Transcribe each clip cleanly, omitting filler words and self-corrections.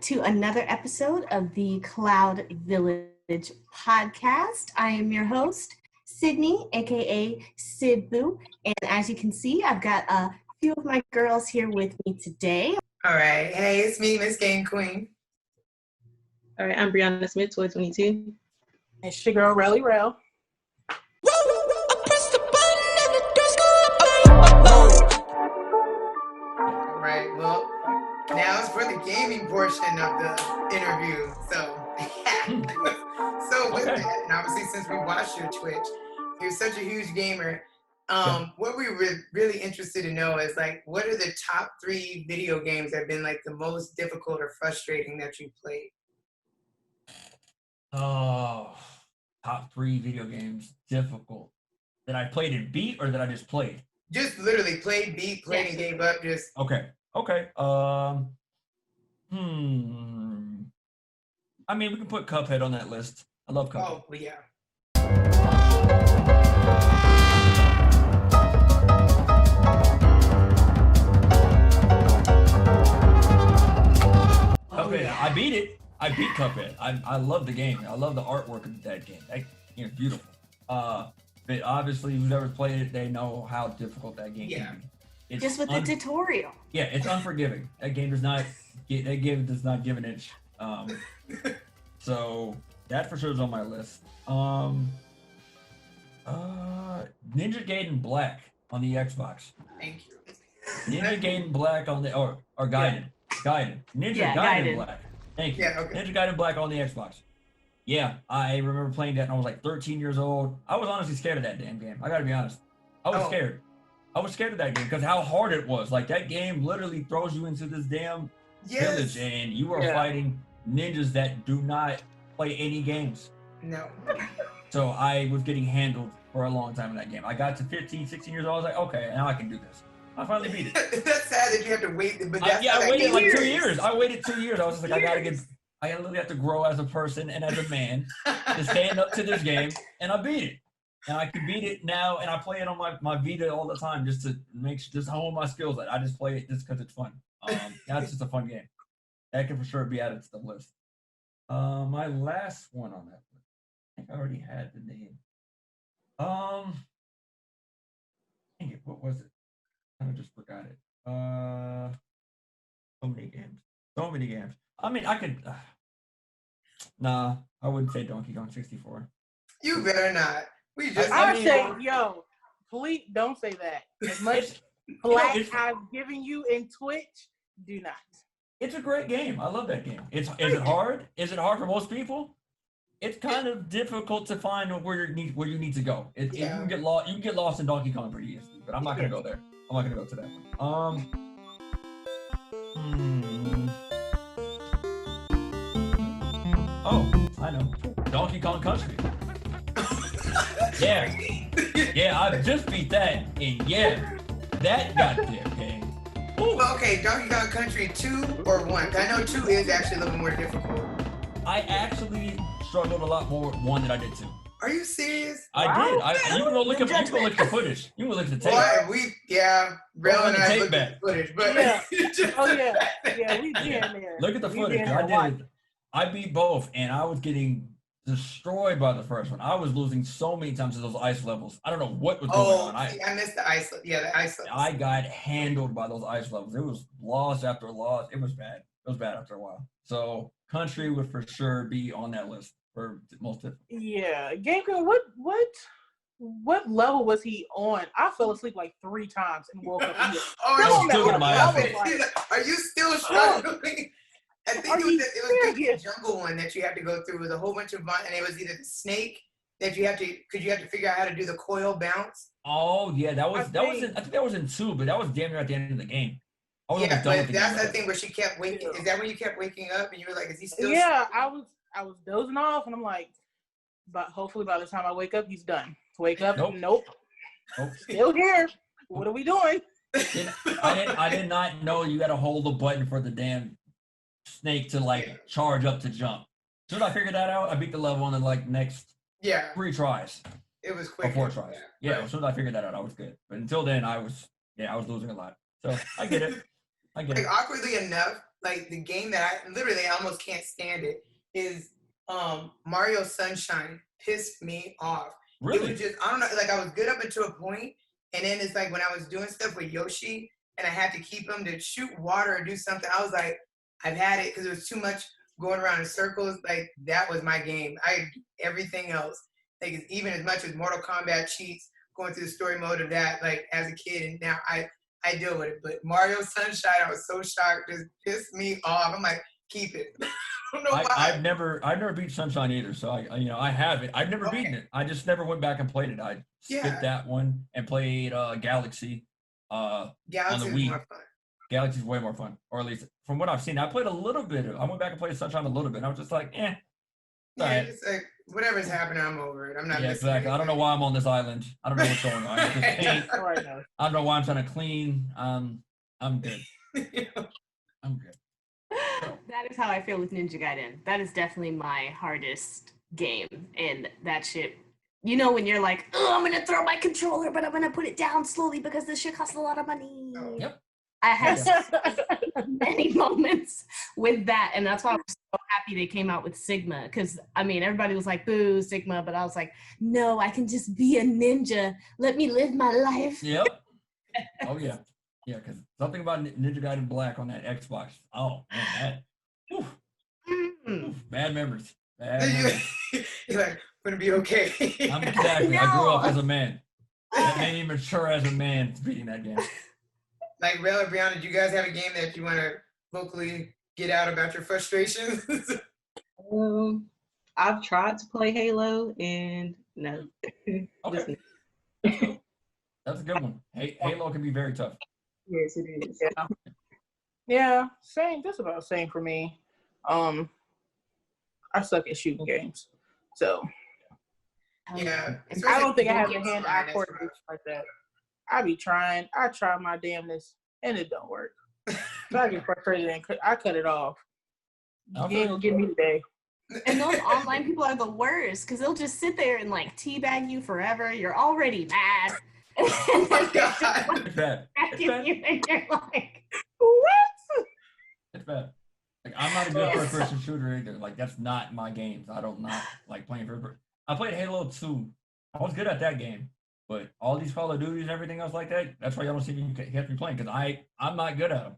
to another episode of the Cloud Village podcast. I am your host, Sydney, aka Sid Boo, and as you can see, I've got a few of my girls here with me today. All right, hey, it's me, Miss Game Queen. All right, I'm Brianna Smith, 2022. It's your girl, Relly Rel. All right, well, now it's for the gaming portion of the interview. So with that, and obviously since we watched your Twitch, you're such a huge gamer. What we were really interested to know is like, what are the top 3 video games that have been like the most difficult or frustrating that you played? Oh, top 3 video games difficult that I played and beat, or that I just played? Just literally played, beat, played, and gave up. Just okay. I mean, we can put Cuphead on that list. I love Cuphead. Oh, well, yeah. Cuphead. I beat it. I beat Cuphead. I love the game. I love the artwork of that game. It's beautiful. But obviously, who's ever played it, they know how difficult that game can be. It's just with the tutorial. Yeah, it's unforgiving. That game does not give an inch. So that for sure is on my list. Ninja Gaiden Black on the Xbox. Thank you. Ninja Gaiden Black on the or Gaiden. Gaiden. Gaiden Black. Thank you. Yeah, okay. Ninja Gaiden Black on the Xbox. Yeah, I remember playing that and I was like 13 years old. I was honestly scared of that damn game. I gotta be honest. I was scared. I was scared of that game because how hard it was. Like, that game literally throws you into this damn village and you are fighting ninjas that do not play any games. No. So I was getting handled for a long time in that game. I got to 15, 16 years old. I was like, okay, now I can do this. I finally beat it. That's sad that you have to wait. But that's I waited like 2 years. I waited 2 years. I was just like, I literally have to grow as a person and as a man to stand up to this game, and I beat it. And I can beat it now, and I play it on my Vita all the time just to hone my skills. I just play it just because it's fun. That's just a fun game. That can for sure be added to the list. My last one on that list, I think I already had the name. Dang it, what was it? I just forgot it. So many games. I mean, I could. Nah, I wouldn't say Donkey Kong 64. You better not. Please don't say that. As much flack I've given you in Twitch, do not. It's a great game. I love that game. Is it hard? Is it hard for most people? It's kind of difficult to find where you need to go. You can get lost. You can get lost in Donkey Kong pretty easily, but I'm not gonna go there. I'm not gonna go to that one. Oh, I know. Donkey Kong Country. Yeah, I just beat that, and that goddamn game. Ooh. Well, okay, Donkey Kong Country 2 or 1? I know 2 is actually a little more difficult. I actually struggled a lot more with 1 than I did 2. Are you serious? I did. You can go look at the footage. You can go look at the tape. Well, Rel and I looked at the footage, but we did there. Look at the footage. I beat both, and I was getting destroyed by the first one. I was losing so many times to those ice levels. I don't know what was going on. I missed the ice. Yeah, the ice levels. I got handled by those ice levels. It was loss after loss. It was bad. It was bad after a while. So Country would for sure be on that list for most difficult. Yeah, GameCube. What level was he on? I fell asleep like 3 times and woke up. Are you still struggling? I think it was the jungle one that you had to go through. It was a whole bunch of and it was either the snake that you have to figure out how to do the coil bounce. Oh yeah, I think that was in 2, but that was damn near at the end of the game. But that's the thing where she kept waking. Is that when you kept waking up and you were like, is he still? Yeah, I was dozing off and I'm like, but hopefully by the time I wake up, he's done. Wake up, nope. Still here. What are we doing? I did not know you had to hold the button for the damn snake to charge up to jump. As soon as I figured that out, I beat the level on the next 3 tries. It was quick. Or 4 tries. Yeah, as soon as I figured that out, I was good. But until then, I was losing a lot. So I get it. Awkwardly enough, like the game that I literally almost can't stand it is Mario Sunshine. Pissed me off. Really? It was just, I don't know, like I was good up until a point, and then it's like when I was doing stuff with Yoshi and I had to keep him to shoot water or do something, I was like, I've had it because it was too much going around in circles. Like that was my game. Everything else, like even as much as Mortal Kombat cheats, going through the story mode of that, like as a kid, and now I deal with it. But Mario Sunshine, I was so shocked, just pissed me off. I'm like, keep it. I don't know why. I've never beat Sunshine either, so I have it. I've never beaten it. I just never went back and played it. I skipped that one and played Galaxy on the Wii. More fun. Galaxy's way more fun, or at least from what I've seen. I played a little bit. I went back and played Sunshine a little bit. And I was just like, Yeah, right. it's like whatever's happening, I'm over it. I'm not. Yeah, exactly. I don't know why I'm on this island. I don't know what's going on. Paint. I don't know why I'm trying to clean. I'm good. I'm good. That is how I feel with Ninja Gaiden. That is definitely my hardest game, and that shit. You know when you're like, oh, I'm gonna throw my controller, but I'm gonna put it down slowly because this shit costs a lot of money. Yep. I had many moments with that, and that's why I'm so happy they came out with Sigma. Because I mean, everybody was like, "Boo, Sigma," but I was like, "No, I can just be a ninja. Let me live my life." Yep. Oh yeah, yeah. Because something about Ninja Gaiden Black on that Xbox. Oh man, that. Oof, bad memories. Bad memories. You're like, gonna be okay. I'm exactly. No. I grew up as a man. That made me mature as a man beating that game. Like, Rel or Brianna, do you guys have a game that you want to vocally get out about your frustrations? I've tried to play Halo, and no. Okay. That's a good one. Halo can be very tough. Yes, it is. Yeah, same. Just about same for me. I suck at shooting games, so yeah. I don't think I have a hand-eye coordination like that. I be trying. I try my damnness, and it don't work. So I get frustrated and I cut it off. You ain't gonna get me today. And those online people are the worst because they'll just sit there and like teabag you forever. You're already mad. Oh my God. It's bad. You and you're like, What? It's bad. Like I'm not a good first-person shooter either. Like that's not my games. I don't not like playing first. I played Halo 2. I was good at that game. But all these Call of Duties and everything else like that, that's why y'all don't see me catch me playing, because I'm not good at them.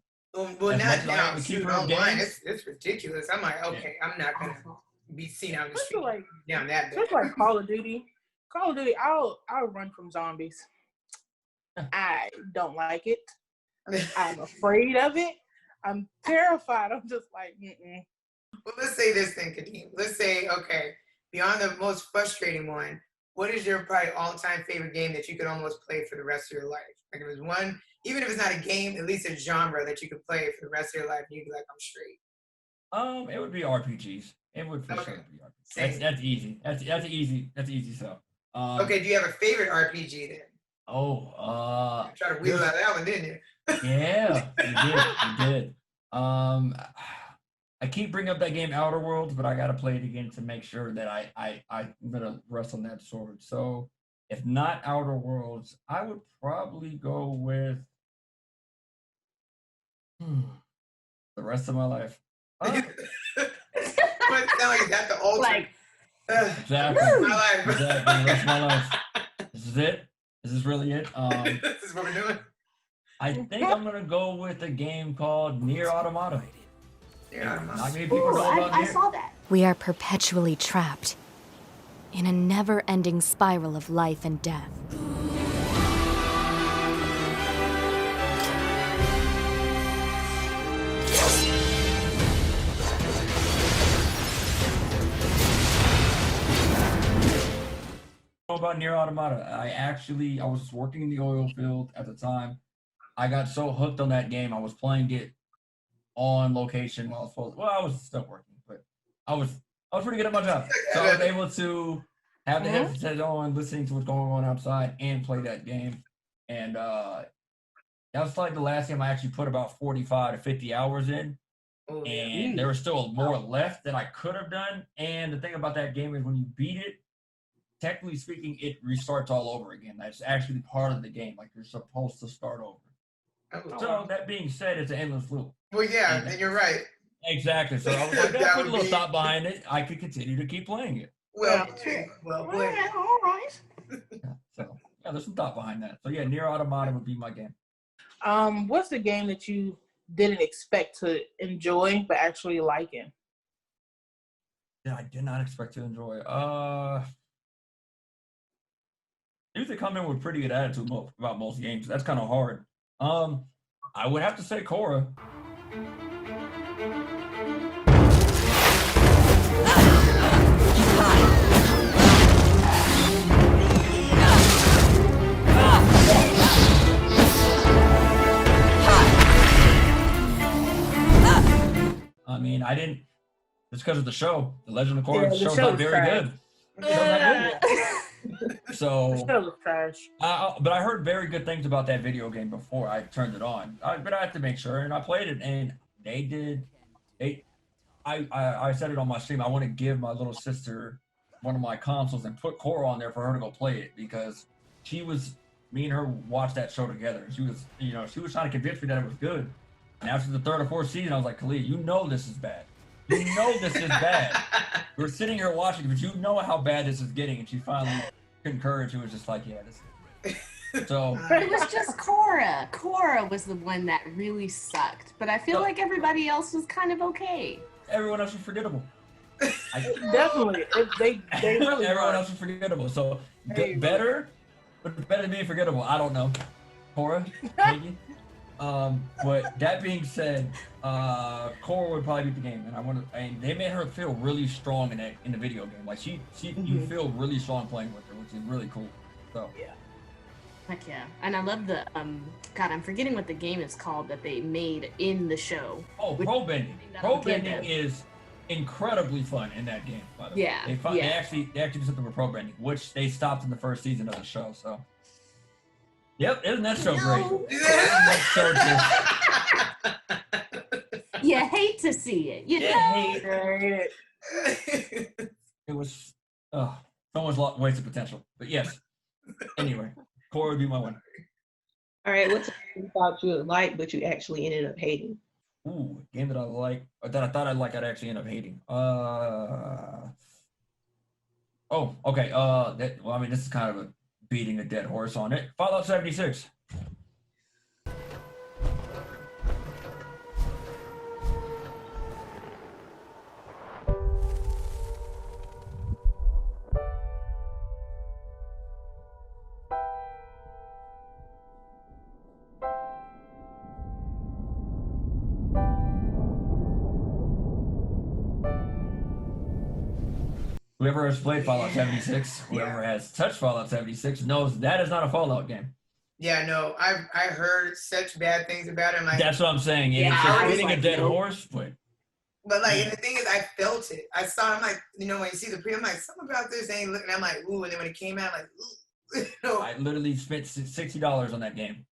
Well, now shooting online, it's ridiculous. I'm like, okay, I'm not going to be seen out in the street down that bad. Just like Call of Duty, I'll run from zombies. I don't like it. I'm afraid of it. I'm terrified. I'm just like, mm-mm. Well, let's say this thing, Khadeem. Let's say, okay, beyond the most frustrating one, what is your probably all-time favorite game that you could almost play for the rest of your life? Like if it was one, even if it's not a game, at least a genre that you could play for the rest of your life, and you'd be like, I'm straight. It would be RPGs. It would for sure be RPGs. That's easy. That's easy stuff. Okay, do you have a favorite RPG then? Oh, try to wheel out that one, didn't you? Yeah, you did. I keep bringing up that game Outer Worlds, but I got to play it again to make sure that I'm going to rest on that sword. So if not Outer Worlds, I would probably go with the rest of my life. But it sounds like that's the ultimate. like, exactly. My life. Exactly. The rest of my life. This is it. This is really it. This is what we're doing. I think I'm going to go with a game called Nier Automata. Not many people know about I Nier. saw that. We are perpetually trapped in a never-ending spiral of life and death. About Nier Automata. I was working in the oil field at the time. I got so hooked on that game. I was playing it on location while I was still working, but I was pretty good at my job. So I was able to have the headset on, listening to what's going on outside, and play that game. And that was like the last game I actually put about 45 to 50 hours in. And there was still more left that I could have done. And the thing about that game is when you beat it, technically speaking, it restarts all over again. That's actually part of the game. Like you're supposed to start over. Oh. So that being said, it's an endless loop. Well, yeah, then you're right. Exactly. So I was like, That I put a would little be- thought behind it. I could continue to keep playing it. Well, Yeah. played. Well All played. right, all right. So yeah, there's some thought behind that. So yeah, Nier Automata would be my game. What's the game that you didn't expect to enjoy but actually liking? Yeah, I did not expect to enjoy. Usually come in with pretty good attitude about most games. That's kind of hard. I would have to say Korra. I mean, I didn't. It's because of the show. The Legend of Korra Yeah, the show's show not was very trash. good. The show's not good. The So, show was trash. but I heard very good things about that video game before I turned it on. But I had to make sure, and I played it, and they did. I said it on my stream. I want to give my little sister one of my consoles and put Korra on there for her to go play it because me and her watched that show together. She was, she was trying to convince me that it was good. And after the third or fourth season, I was like, Khalid, you know this is bad. You know this is bad. We're sitting here watching, but you know how bad this is getting. And she finally concurred. She was just like, yeah, this is. So. But it was just Korra. Korra was the one that really sucked. But I feel like everybody else was kind of okay. Everyone else was forgettable. Definitely. They really Everyone were. else was forgettable. So Hey, better than being forgettable. I don't know. Korra, maybe. But that being said, Korra would probably beat the game, and they made her feel really strong in the video game. Like you feel really strong playing with her, which is really cool. So Yeah. Heck yeah. And I love the God, I'm forgetting what the game is called that they made in the show. Oh, pro bending. That'll Pro give bending them- is incredibly fun in that game. By the way. Yeah, They yeah. actually did something with pro bending, which they stopped in the first season of the show. So, yep, isn't that show great? Isn't that show just You hate to see it. You know? hate? Right. It was so much wasted potential. But yes. Anyway, Korra would be my one. All right, what's a game you thought you would like, but you actually ended up hating? Ooh, a game that I like, or that I thought I'd like, I'd actually end up hating. Oh, okay. This is kind of a beating a dead horse on it. Fallout 76. Whoever has played Fallout 76, whoever has touched Fallout 76 knows that is not a Fallout game. Yeah, no, I heard such bad things about it. Like, That's what I'm saying. Yeah, It's I just was beating a like, dead nope. horse, but but like, and the thing is, I felt it. I saw. I'm like, when you see the pre, I'm like, something about this ain't looking. I'm like, ooh, and then when it came out, I'm like, ooh. No. I literally spent $60 on that game.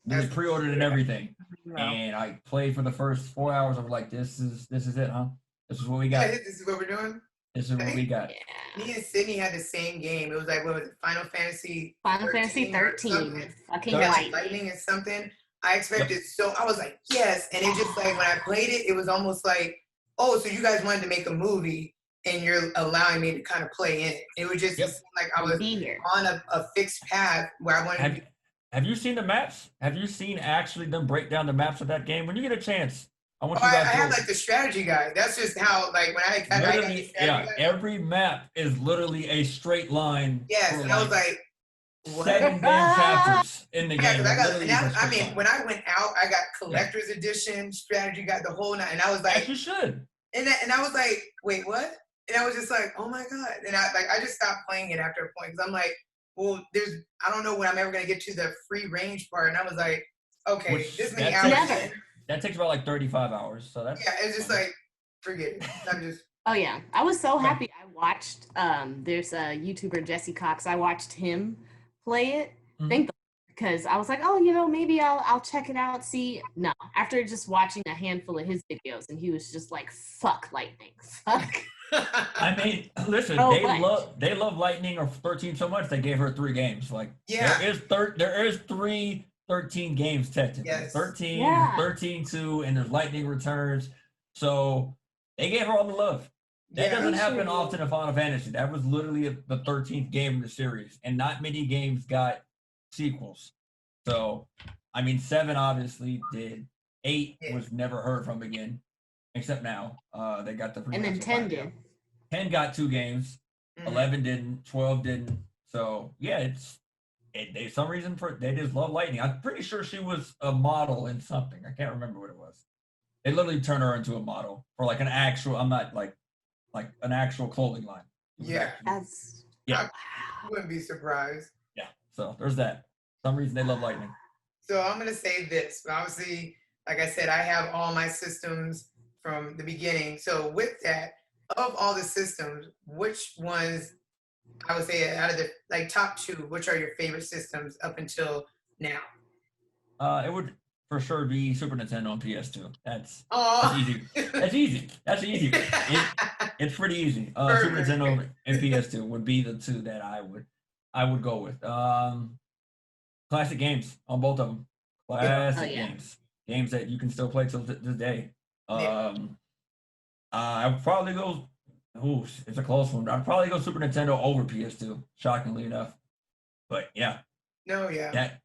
Really That's- pre-ordered and everything, No. and I played for the first 4 hours. I was like, "This is it, huh? This is what we got. This is what we're doing. This is what we got." Yeah. Me and Sydney had the same game. It was like, what was it, Final Fantasy? Final Fantasy 13 or 13. something. Fucking Thirteen. right. Lightning and something. I expected so. I was like, yes, and it just like when I played it, it was almost like, oh, so you guys wanted to make a movie, and you're allowing me to kind of play in it. It was just Yep. like I was Be here. on a fixed path where I wanted to. Have you seen the maps? Have you seen actually them break down the maps of that game? When you get a chance, I want Oh, you I guys have to. like the strategy guide. That's just how like when I got the Literally, strategy yeah, guide. every map is literally a straight line. Yes, for and I was like, what? 7 damn chapters in the Yeah, game. because I got. Literally Now, just I straight mean, line. when I went out, I got collector's edition strategy, got the whole night, and I was like, As you should. and I was like, wait, what? And I was just like, oh my god! And I just stopped playing it after a point because I'm like, well, I don't know when I'm ever gonna get to the free range part, and I was like, okay, Which this many that's hours. Never. in, That takes about like 35 hours. So that's Yeah, it's just like, forget it. I'm just. Oh yeah, I was so happy. I watched. There's a YouTuber Jesse Cox. I watched him play it. Mhm. Thank the because I was like, oh, maybe I'll check it out. See, no. After just watching a handful of his videos, and he was just like, fuck lightning, fuck. I mean, listen, So they much. love Lightning or 13 so much they gave her 3 games. Like Yeah. there is 3 13 games technically. Yes. 13, Yeah. 13-2, and there's lightning returns. So they gave her all the love. That doesn't happen often in Final Fantasy. That was literally the 13th game in the series, and not many games got sequels. So, I mean, 7 obviously did. 8 was never heard from again, except now. They got the And then 10 did. 10 got 2 games. 11 didn't. 12 didn't. So yeah, they some reason they just love Lightning. I'm pretty sure she was a model in something. I can't remember what it was. They literally turned her into a model for like an actual. I'm not like an actual clothing line. Yeah. That's I wouldn't be surprised. Yeah. So there's that. For some reason they love Lightning. So I'm gonna say this. Obviously, like I said, I have all my systems from the beginning. So with that, of all the systems, which ones I would say out of the like top 2, which are your favorite systems up until now? It would for sure be Super Nintendo and PS2. That's Oh, easy. That's easy. That's easy. It's pretty easy. Super Nintendo and PS2 would be the 2 that I would go with. Classic games on both of them. Classic games that you can still play till this day. I would probably go. Ooh, it's a close one. I'd probably go Super Nintendo over PS2. Shockingly enough, but yeah. No, yeah.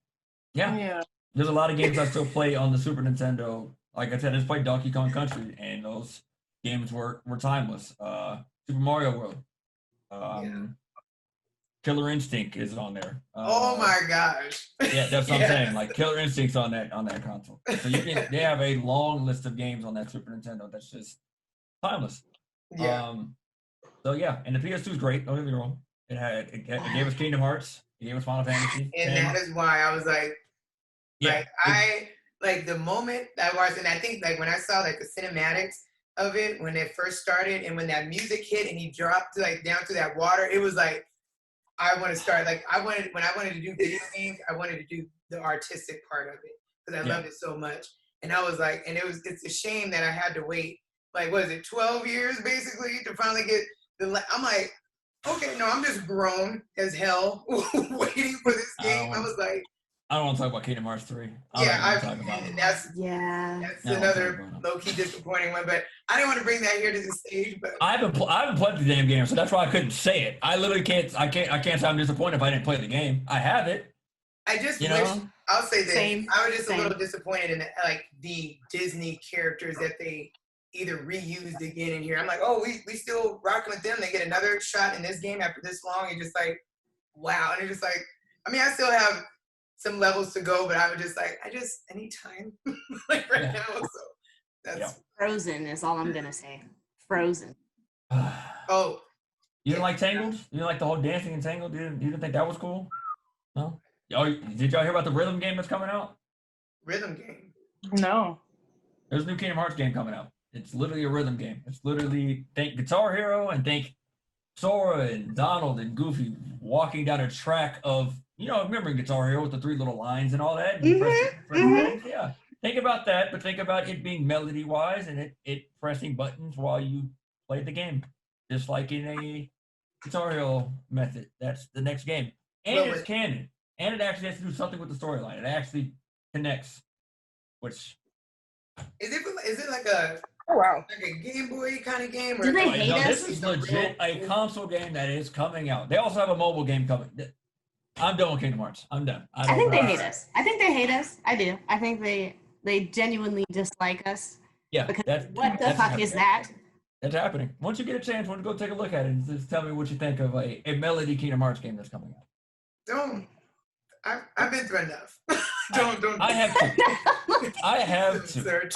Yeah. There's a lot of games I still play on the Super Nintendo. Like I said, I just played Donkey Kong Country, and those games were timeless. Super Mario World. Killer Instinct is on there. Oh my gosh. Yeah, that's what I'm saying. Like Killer Instinct's on that console. So they have a long list of games on that Super Nintendo that's just timeless. Yeah. So yeah, and the PS2 is great. Don't get me wrong. It gave us Kingdom Hearts. It gave us Final Fantasy. And that is why I was like, the moment I watched, and I think like when I saw like the cinematics of it when it first started, and when that music hit and he dropped like down to that water, it was like I want to start. Like when I wanted to do video games, I wanted to do the artistic part of it because I loved it so much. And I was like, and it's a shame that I had to wait. Like, what is it, 12 years basically to finally get I'm like, okay, no, I'm just grown as hell waiting for this game. I was like, I don't want to talk about Kingdom Hearts 3. That's another low-key disappointing one, but I didn't want to bring that here to the stage. But I haven't played the damn game, so that's why I couldn't say it. I literally can't say I'm disappointed if I didn't play the game. I have it. I just wish, I'll say this. I was just a little disappointed in like the Disney characters that they either reused again in here. I'm like, oh, we still rocking with them. They get another shot in this game after this long, and just like, wow. And it's just like, I mean, I still have some levels to go, but I was just like, I need time like now. So that's Frozen is all I'm gonna say. Frozen. Oh, you didn't like Tangled? You didn't like the whole dancing in Tangled? You didn't think that was cool? No. Oh, did y'all hear about the rhythm game that's coming out? Rhythm game? No. There's a new Kingdom Hearts game coming out. It's literally a rhythm game. It's literally think Guitar Hero and think Sora and Donald and Goofy walking down a track of, remember Guitar Hero with the 3 little lines and all that? And press yeah. Think about that, but think about it being melody-wise and it pressing buttons while you play the game. Just like in a Guitar Hero method. That's the next game. And it's canon. And it actually has to do something with the storyline. It actually connects, which... Is it like a... Oh, wow. Like a Game Boy kind of game? Or Do they hate us? This is legit a console game that is coming out. They also have a mobile game coming. I'm done with Kingdom Hearts. I'm done. I think they hate us. I think they hate us. I do. I think they genuinely dislike us. Yeah. Because what the fuck is that? That's happening. Once you get a chance, want to go take a look at it and just tell me what you think of a Melody Kingdom Hearts game that's coming out. I've been through enough. Don't. I have to. I have to. Sir,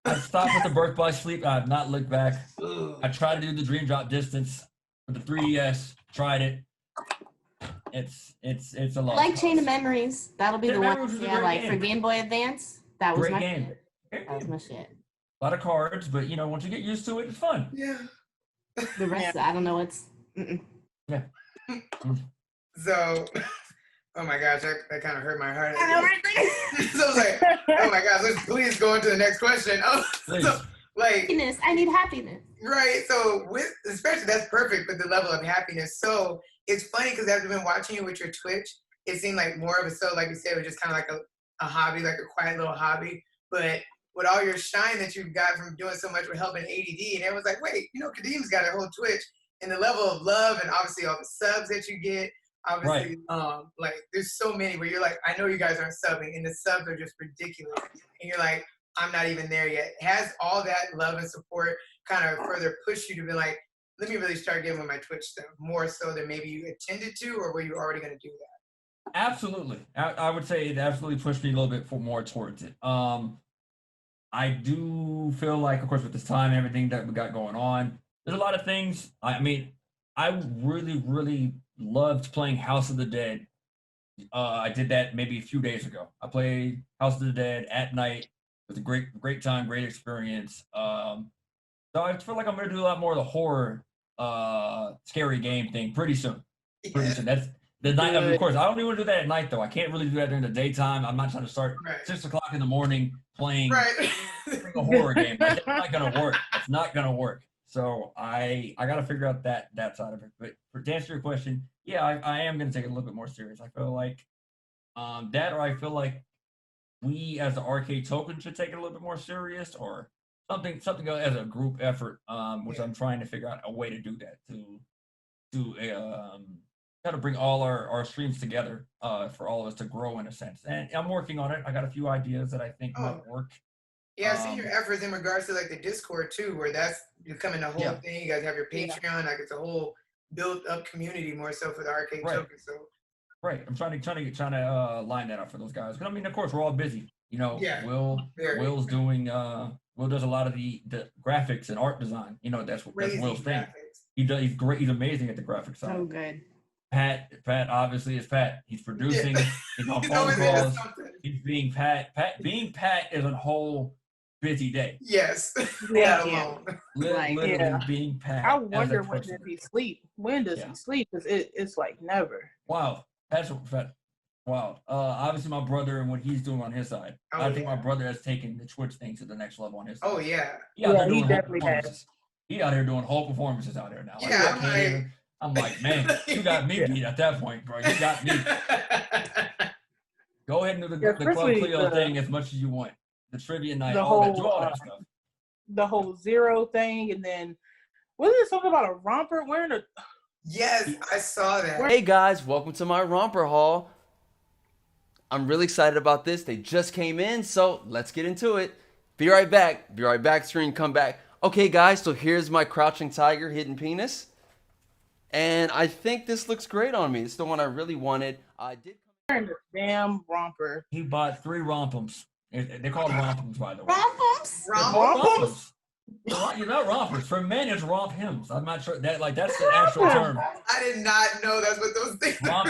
I've stopped with the Birth by Sleep. I have not looked back. I tried to do the Dream Drop Distance with the 3DS. Tried it. It's a lot. Like Chain of Memories. That'll be the one. Yeah, like game. For Game Boy Advance. That was great my game. shit. That was my shit. A lot of cards, but once you get used to it, it's fun. Yeah. The rest, I don't know. It's. Yeah. So. Oh my gosh, that kind of hurt my heart. I know, right? So I was like, oh my gosh, let's please go into the next question. Oh, so, like happiness. I need happiness. Right. So especially that's perfect with the level of happiness. So it's funny because I've been watching you with your Twitch, it seemed like more of a so, like you said, it was just kind of like a hobby, like a quiet little hobby. But with all your shine that you've got from doing so much with helping ADD, and everyone's like, wait, Khadeem's got a whole Twitch, and the level of love and obviously all the subs that you get. Obviously, like there's so many where you're like, I know you guys aren't subbing, and the subs are just ridiculous, and you're like, I'm not even there yet. Has all that love and support kind of further pushed you to be like, let me really start getting with my Twitch stuff more so than maybe you intended to, or were you already going to do that? Absolutely. I would say it absolutely pushed me a little bit more towards it. I do feel like, of course, with this time and everything that we got going on, there's a lot of things. I mean, I really, really loved playing House of the Dead. I did that maybe a few days ago. I played House of the Dead at night. It was a great time, great experience. So I feel like I'm gonna do a lot more of the horror, scary game thing pretty soon. Pretty soon. That's the night. I mean, of course, I don't even want to do that at night though. I can't really do that during the daytime. I'm not trying to start 6 o'clock in the morning playing a horror game. That's not gonna work. It's not gonna work. So I got to figure out that side of it. But to answer your question, yeah, I am gonna take it a little bit more serious. I feel like that, or I feel like we as the arcade token should take it a little bit more serious, or something as a group effort, which I'm trying to figure out a way to do that to try to bring all our streams together for all of us to grow in a sense. And I'm working on it. I got a few ideas that I think might work. Yeah, I've seen your efforts in regards to like the Discord too, where that's becoming a whole thing. You guys have your Patreon, like it's a whole built-up community more so for the arcade token. So I'm trying to line that up for those guys. Because I mean, of course, we're all busy. Will's doing Will does a lot of the graphics and art design. That's Will's thing. He's great. He's amazing at the graphics side. So good. Pat obviously is Pat. He's producing. He's on phone calls. He's being Pat. Being Pat is a whole busy day. Yes. Literally being Pat. I wonder when does he sleep? When does he sleep? Because it's like never. Wow. That's wow. Obviously my brother and what he's doing on his side. I think my brother has taken the Twitch thing to the next level on his side. Oh yeah. He definitely has. He out here doing whole performances out there now. Yeah, I'm like, man, you got me beat at that point, bro. You got me. Go ahead and do the Club Cleo thing as much as you want. The trivia night, do all that stuff. The whole Zero thing, and then wasn't there something about a romper wearing a? Yes, I saw that. Hey guys, welcome to my romper haul. I'm really excited about this. They just came in, so let's get into it. Be right back, screen, come back. Okay guys, so here's my crouching tiger hidden penis. And I think this looks great on me. It's the one I really wanted. I did wearing the damn romper. He bought 3 rompums. They're called rompums, by the way. Rompums? You're not rompers. For men, it's romp hymns. I'm not sure that's the actual term. I did not know that's what those things are.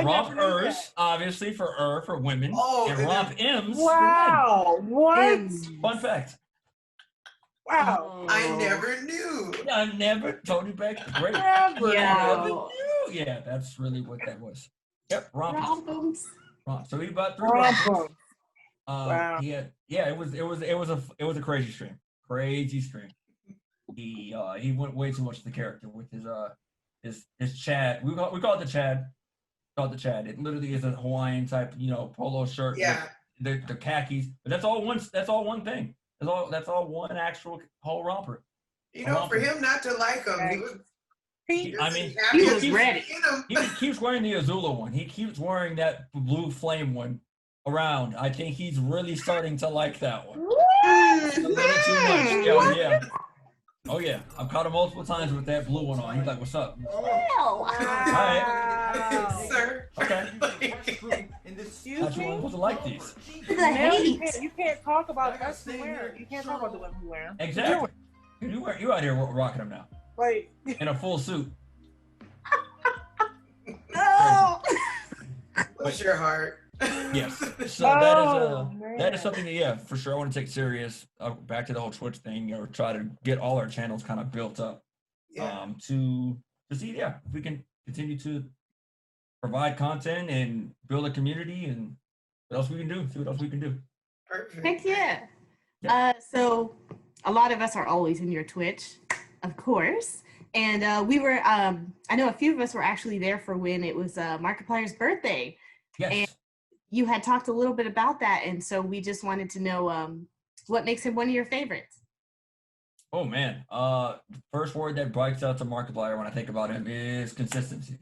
Rompers, obviously, for women. Oh, and romp M's for men. What? Fun fact. Wow. I never knew. Yeah, I never told you back. Great. Never knew. Yeah, that's really what that was. Yep, rompums. So he bought 3 rompums. Wow. It was a crazy stream. Crazy stream. He went way too much to the character with his Chad. We call it the Chad. It literally is a Hawaiian type, polo shirt. Yeah. With the khakis. But that's all one thing. That's all one actual whole romper. For him not to like him, he was ready. He keeps wearing the Azula one. He keeps wearing that blue flame one around. I think he's really starting to like that one. A little too much. Oh yeah. I've caught him multiple times with that blue one on. He's like, "What's up?" Wow. All right. Sir. Okay. How'd you want to like these? You can't talk about us who wear. You can't talk about the women who wear them. Exactly. You out here rocking them now. Like in a full suit. No. Bless your heart. Yes. So that is something that for sure I want to take serious. Back to the whole Twitch thing, or try to get all our channels kind of built up. To see if we can continue to provide content and build a community, and what else we can do. See what else we can do. Perfect. Heck yeah. So a lot of us are always in your Twitch, of course. And we were, I know a few of us were actually there for when it was Markiplier's birthday. Yes. You had talked a little bit about that, and so we just wanted to know what makes him one of your favorites. Oh man. The first word that breaks out to Markiplier when I think about him is consistency.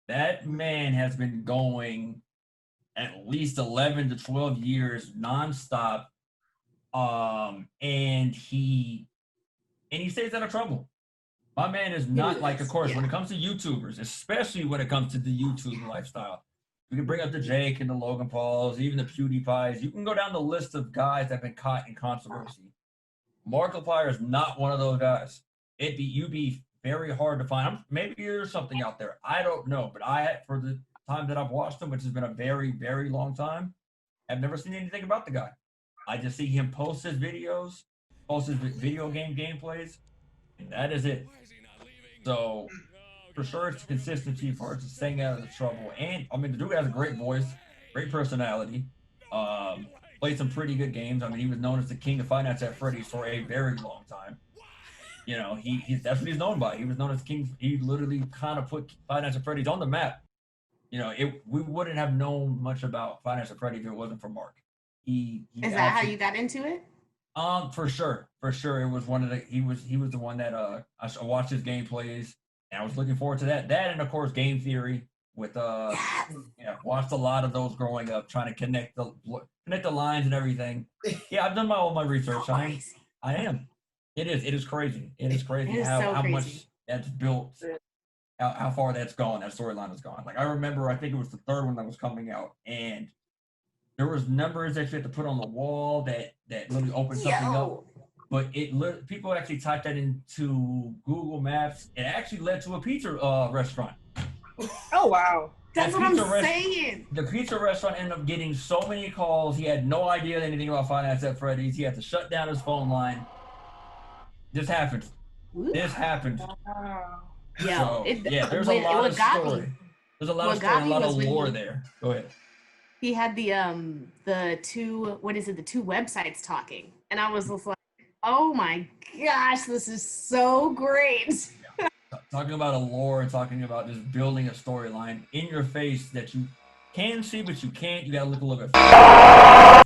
That man has been going at least 11 to 12 years nonstop. And he stays out of trouble. My man is not like, of course, when it comes to YouTubers, especially when it comes to the YouTube lifestyle. You can bring up the Jake and the Logan Pauls, even the PewDiePies. You can go down the list of guys that have been caught in controversy. Markiplier is not one of those guys. You'd be very hard to find. Maybe there's something out there. I don't know, but for the time that I've watched him, which has been a very, very long time, I've never seen anything about the guy. I just see him post his videos, post his video game gameplays, and that is it. So for sure, it's consistency for us staying out of the trouble. And I mean, the dude has a great voice, great personality. Played some pretty good games. I mean, he was known as the king of Finance at Freddy's for a very long time. You know, that's what he's known by. He was known as king. He literally kind of put Finance at Freddy's on the map. You know, we wouldn't have known much about Finance at Freddy if it wasn't for Mark. Is that how you got into it? For sure. It was one of the he was the one that I watched his gameplays and I was looking forward to that. That and of course Game Theory with watched a lot of those growing up, trying to connect the lines and everything. Yeah, I've done all my research. I am. It is crazy. It is crazy how much that's built, how far that's gone, that storyline has gone. Like I remember, I think it was the third one that was coming out, and there was numbers that you had to put on the wall that literally opened something up. But people actually typed that into Google Maps. It actually led to a pizza restaurant. Oh wow. That's what I'm saying. The pizza restaurant ended up getting so many calls. He had no idea anything about Finance at Freddy's. He had to shut down his phone line. This happened. This happened. Wow. There's a lot of story. There's a lot of story, a lot of lore there. Go ahead. He had the two websites talking, and I was just like, oh my gosh, this is so great. Talking about a lore and talking about just building a storyline in your face that you can see, but you can't. You got to look a little bit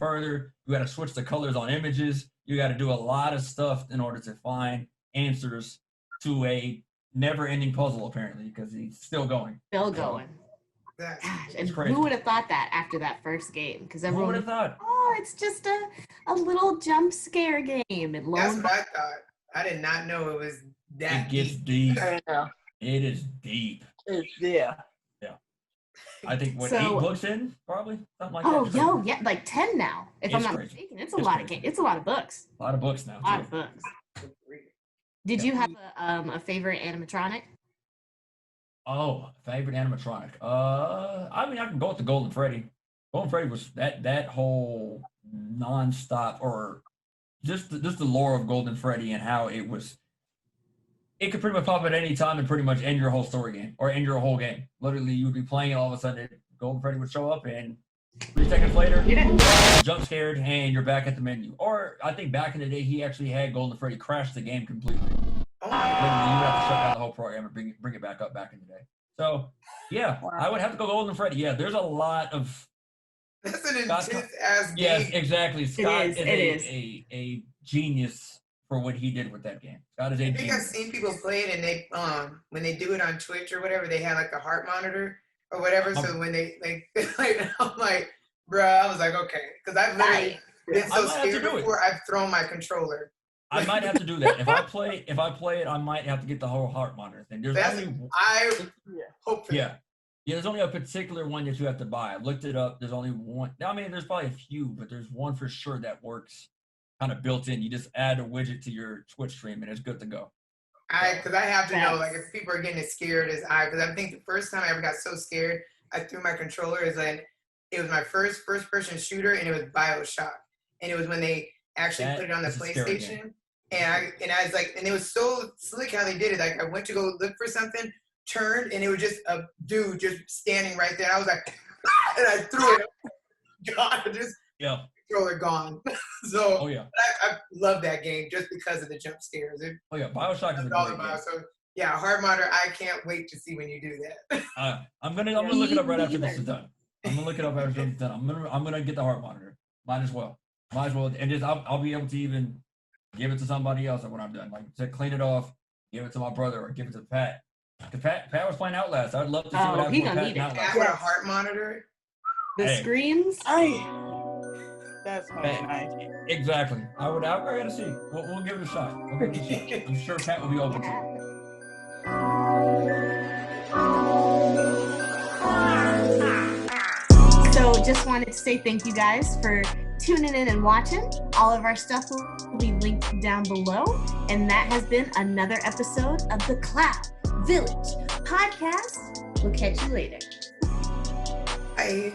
further. You got to switch the colors on images. You got to do a lot of stuff in order to find answers to a never-ending puzzle, apparently, because he's still going. Gosh, and who would have thought that after that first game? Because everyone would have thought, oh, it's just a little jump scare game. And that's what I thought. I did not know it was that. It gets deep. I know. It is deep. Yeah. I think 8 books in, probably something like that. Oh, yeah, like 10 now. If I'm not mistaken, it's a lot of games. It's a lot of books. A lot of books now. A lot of books. Did you have a favorite animatronic? Oh, favorite animatronic. I mean, I can go with the Golden Freddy. Golden Freddy was that whole nonstop, or just the lore of Golden Freddy and how it could pretty much pop at any time and pretty much end your whole story game or end your whole game. Literally, you would be playing and all of a sudden Golden Freddy would show up and 3 seconds later, jump scared and you're back at the menu. Or I think back in the day, he actually had Golden Freddy crash the game completely. Literally, you would have to shut down the whole program and bring it back up back in the day. So, yeah, I would have to go Golden Freddy. Yeah, there's a lot of. That's an intense ass game. Yes, exactly. Scott is a genius for what he did with that game. Scott is a genius. I think I've seen people play it, and they when they do it on Twitch or whatever, they have like a heart monitor or whatever. So when they I'm like, bro, I was like, okay, because I've literally been so scared before. I've thrown my controller. I might have to do that. If I play it, I might have to get the whole heart monitor thing. I hope for that. Yeah, there's only a particular one that you have to buy. I looked it up. There's only one. I mean, there's probably a few, but there's one for sure that works kind of built in. You just add a widget to your Twitch stream and it's good to go. Because I have to know, like, if people are getting as scared as because I think the first time I ever got so scared, I threw my controller. It was my first person shooter, and it was BioShock. And it was when they actually put it on the PlayStation. And I was like, and it was so slick how they did it. Like, I went to go look for something, turned, and it was just a dude just standing right there. I was like, and I threw it. God, controller gone. So I love that game just because of the jump scares. BioShock is a great game. So yeah, Hard Monitor, I can't wait to see when you do that. I'm gonna look it up right after this is done. I'm gonna look it up after it's done. I'm gonna get the heart monitor. Might as well, and just I'll be able to even give it to somebody else when I'm done. Like to clean it off, give it to my brother or give it to Pat. Pat was playing Outlast. I'd love to see what happens he with gonna Pat need in it. Outlast. With a heart monitor. The Hey. screams. That's nice. Exactly. I gotta see. We'll give it a shot. I'm sure Pat will be open to it. So just wanted to say thank you guys for tuning in and watching. All of our stuff will be linked down below. And that has been another episode of the Cloud Village podcast. We'll catch you later. Bye.